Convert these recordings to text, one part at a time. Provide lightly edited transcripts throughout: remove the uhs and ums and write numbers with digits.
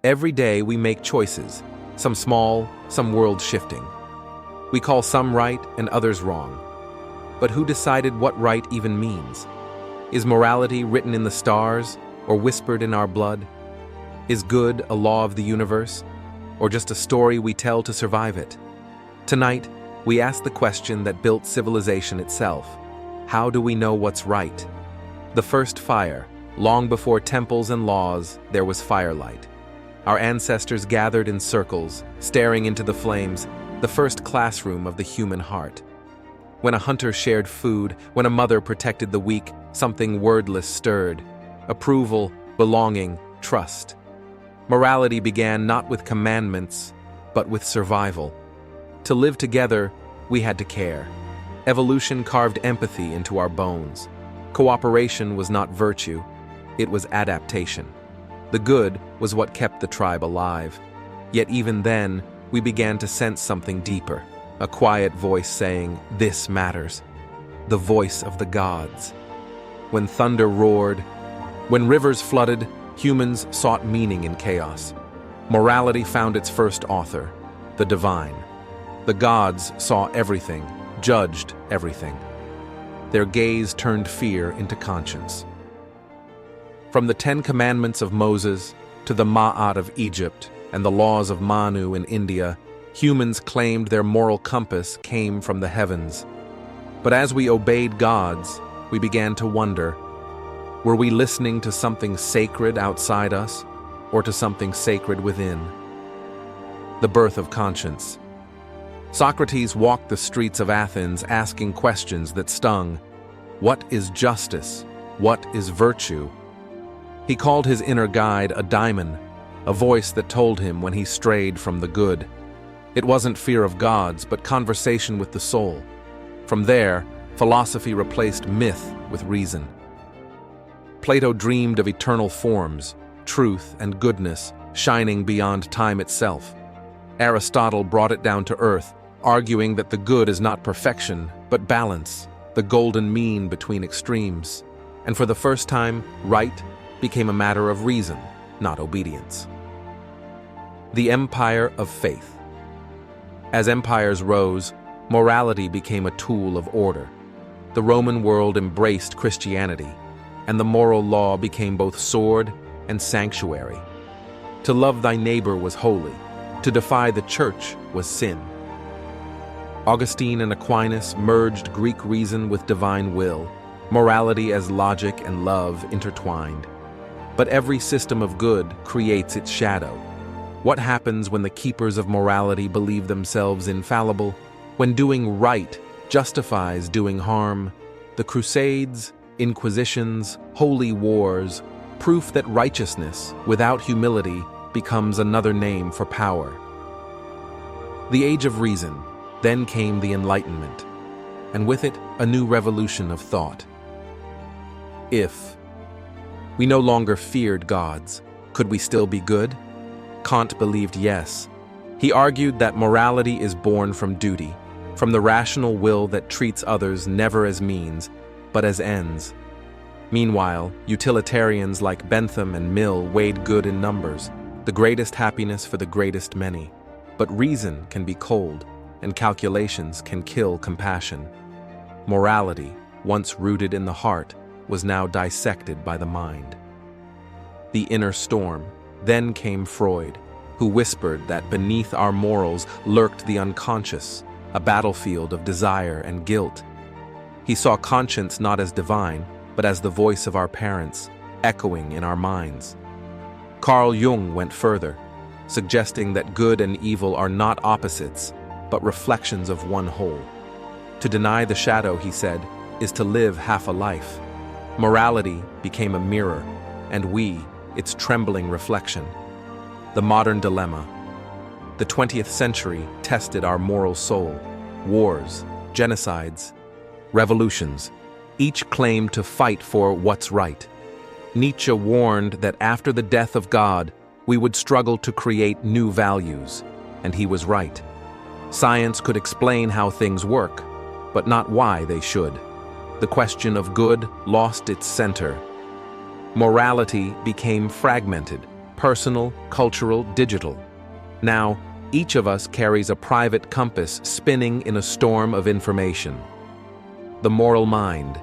Every day we make choices, some small, some world-shifting. We call some right and others wrong. But who decided what right even means? Is morality written in the stars or whispered in our blood? Is good a law of the universe, or just a story we tell to survive it? Tonight, we ask the question that built civilization itself. How do we know what's right? The first fire, long before temples and laws, there was firelight. Our ancestors gathered in circles, staring into the flames, the first classroom of the human heart. When a hunter shared food, when a mother protected the weak, something wordless stirred. Approval, belonging, trust. Morality began not with commandments, but with survival. To live together, we had to care. Evolution carved empathy into our bones. Cooperation was not virtue, it was adaptation. The good was what kept the tribe alive. Yet even then, we began to sense something deeper. A quiet voice saying, "This matters." The voice of the gods. When thunder roared, when rivers flooded, humans sought meaning in chaos. Morality found its first author, the divine. The gods saw everything, judged everything. Their gaze turned fear into conscience. From the 10 Commandments of Moses to the Ma'at of Egypt and the laws of Manu in India, humans claimed their moral compass came from the heavens. But as we obeyed gods, we began to wonder, were we listening to something sacred outside us or to something sacred within? The birth of conscience. Socrates walked the streets of Athens asking questions that stung. What is justice? What is virtue? He called his inner guide a daimon, a voice that told him when he strayed from the good. It wasn't fear of gods, but conversation with the soul. From there, philosophy replaced myth with reason. Plato dreamed of eternal forms, truth and goodness, shining beyond time itself. Aristotle brought it down to earth, arguing that the good is not perfection, but balance, the golden mean between extremes. And for the first time, right became a matter of reason, not obedience. The empire of faith. As empires rose, morality became a tool of order. The Roman world embraced Christianity, and the moral law became both sword and sanctuary. To love thy neighbor was holy, to defy the church was sin. Augustine and Aquinas merged Greek reason with divine will, morality as logic and love intertwined. But every system of good creates its shadow. What happens when the keepers of morality believe themselves infallible? When doing right justifies doing harm? The Crusades, Inquisitions, holy wars, proof that righteousness, without humility, becomes another name for power. The Age of Reason. Then came the Enlightenment, and with it, a new revolution of thought. If we no longer feared gods, could we still be good? Kant believed yes. He argued that morality is born from duty, from the rational will that treats others never as means, but as ends. Meanwhile, utilitarians like Bentham and Mill weighed good in numbers, the greatest happiness for the greatest many. But reason can be cold, and calculations can kill compassion. Morality, once rooted in the heart, was now dissected by the mind. The inner storm. Then came Freud, who whispered that beneath our morals lurked the unconscious, a battlefield of desire and guilt. He saw conscience not as divine, but as the voice of our parents, echoing in our minds. Carl Jung went further, suggesting that good and evil are not opposites, but reflections of one whole. To deny the shadow, he said, is to live half a life. Morality became a mirror, and we, its trembling reflection. The modern dilemma. The 20th century tested our moral soul. Wars, genocides, revolutions, each claimed to fight for what's right. Nietzsche warned that after the death of God, we would struggle to create new values, and he was right. Science could explain how things work, but not why they should. The question of good lost its center. Morality became fragmented, personal, cultural, digital. Now, each of us carries a private compass spinning in a storm of information. The moral mind.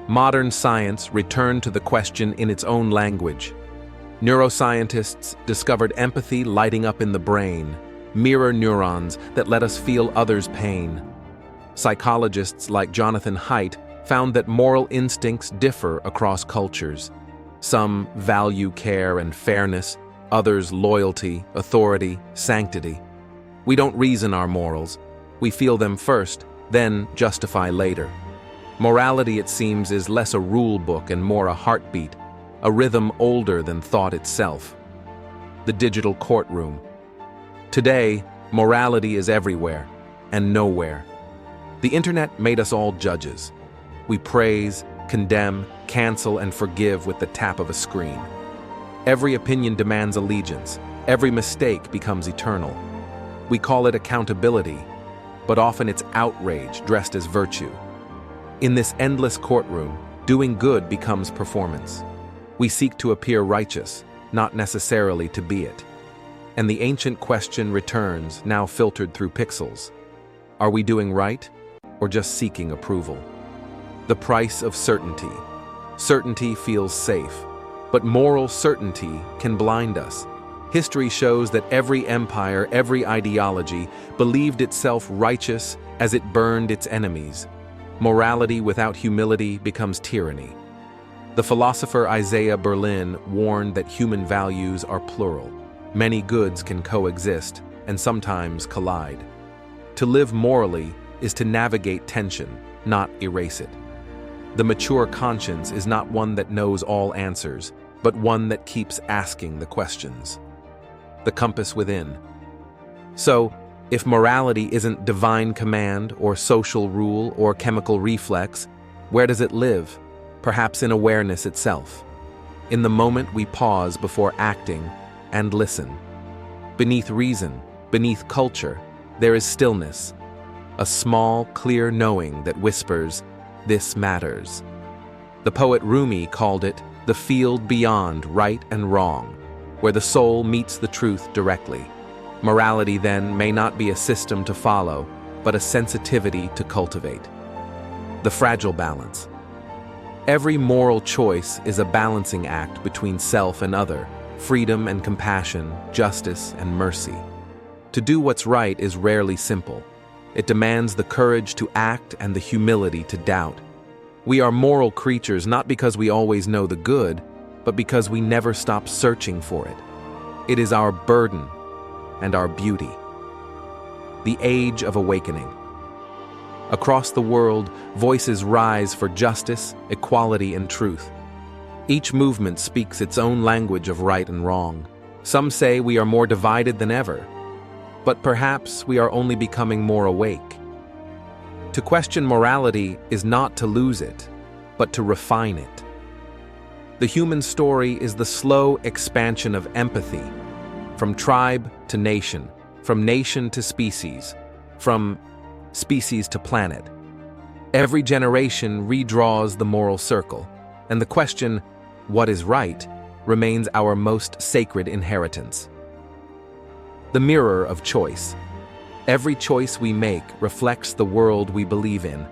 Modern science returned to the question in its own language. Neuroscientists discovered empathy lighting up in the brain, mirror neurons that let us feel others' pain. Psychologists like Jonathan Haidt found that moral instincts differ across cultures. Some value care and fairness, others loyalty, authority, sanctity. We don't reason our morals. We feel them first, then justify later. Morality, it seems, is less a rule book and more a heartbeat, a rhythm older than thought itself. The digital courtroom. Today, morality is everywhere and nowhere. The internet made us all judges. We praise, condemn, cancel, and forgive with the tap of a screen. Every opinion demands allegiance. Every mistake becomes eternal. We call it accountability, but often it's outrage dressed as virtue. In this endless courtroom, doing good becomes performance. We seek to appear righteous, not necessarily to be it. And the ancient question returns, now filtered through pixels. Are we doing right, or just seeking approval? The price of certainty. Certainty feels safe, but moral certainty can blind us. History shows that every empire, every ideology, believed itself righteous as it burned its enemies. Morality without humility becomes tyranny. The philosopher Isaiah Berlin warned that human values are plural. Many goods can coexist and sometimes collide. To live morally is to navigate tension, not erase it. The mature conscience is not one that knows all answers, but one that keeps asking the questions. The compass within. So, if morality isn't divine command or social rule or chemical reflex, where does it live? Perhaps in awareness itself. In the moment we pause before acting and listen. Beneath reason, beneath culture, there is stillness. A small, clear knowing that whispers, "This matters." The poet Rumi called it the field beyond right and wrong, where the soul meets the truth directly. Morality, then, may not be a system to follow, but a sensitivity to cultivate. The fragile balance. Every moral choice is a balancing act between self and other, freedom and compassion, justice and mercy. To do what's right is rarely simple. It demands the courage to act and the humility to doubt. We are moral creatures not because we always know the good, but because we never stop searching for it. It is our burden and our beauty. The Age of Awakening. Across the world, voices rise for justice, equality, and truth. Each movement speaks its own language of right and wrong. Some say we are more divided than ever, but perhaps we are only becoming more awake. To question morality is not to lose it, but to refine it. The human story is the slow expansion of empathy, from tribe to nation, from nation to species, from species to planet. Every generation redraws the moral circle, and the question, what is right, remains our most sacred inheritance. The mirror of choice. Every choice we make reflects the world we believe in.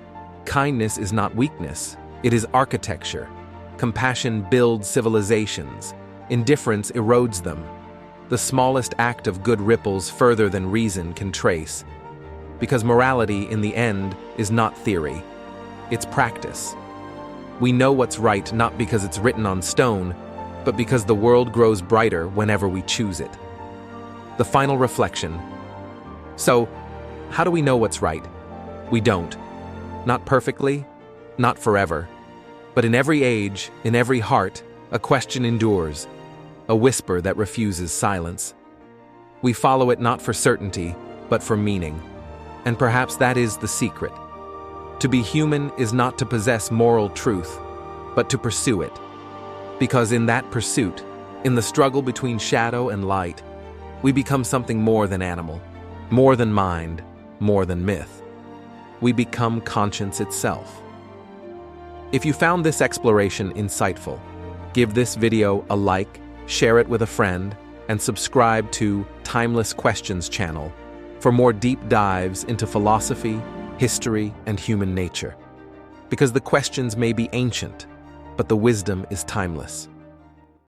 Kindness is not weakness, it is architecture. Compassion builds civilizations. Indifference erodes them. The smallest act of good ripples further than reason can trace. Because morality, in the end, is not theory. It's practice. We know what's right not because it's written on stone, but because the world grows brighter whenever we choose it. The final reflection. So, how do we know what's right? We don't. Not perfectly, not forever. But in every age, in every heart, a question endures, a whisper that refuses silence. We follow it not for certainty, but for meaning. And perhaps that is the secret. To be human is not to possess moral truth, but to pursue it. Because in that pursuit, in the struggle between shadow and light, we become something more than animal, more than mind, more than myth. We become conscience itself. If you found this exploration insightful, give this video a like, share it with a friend, and subscribe to Timeless Questions channel for more deep dives into philosophy, history, and human nature. Because the questions may be ancient, but the wisdom is timeless.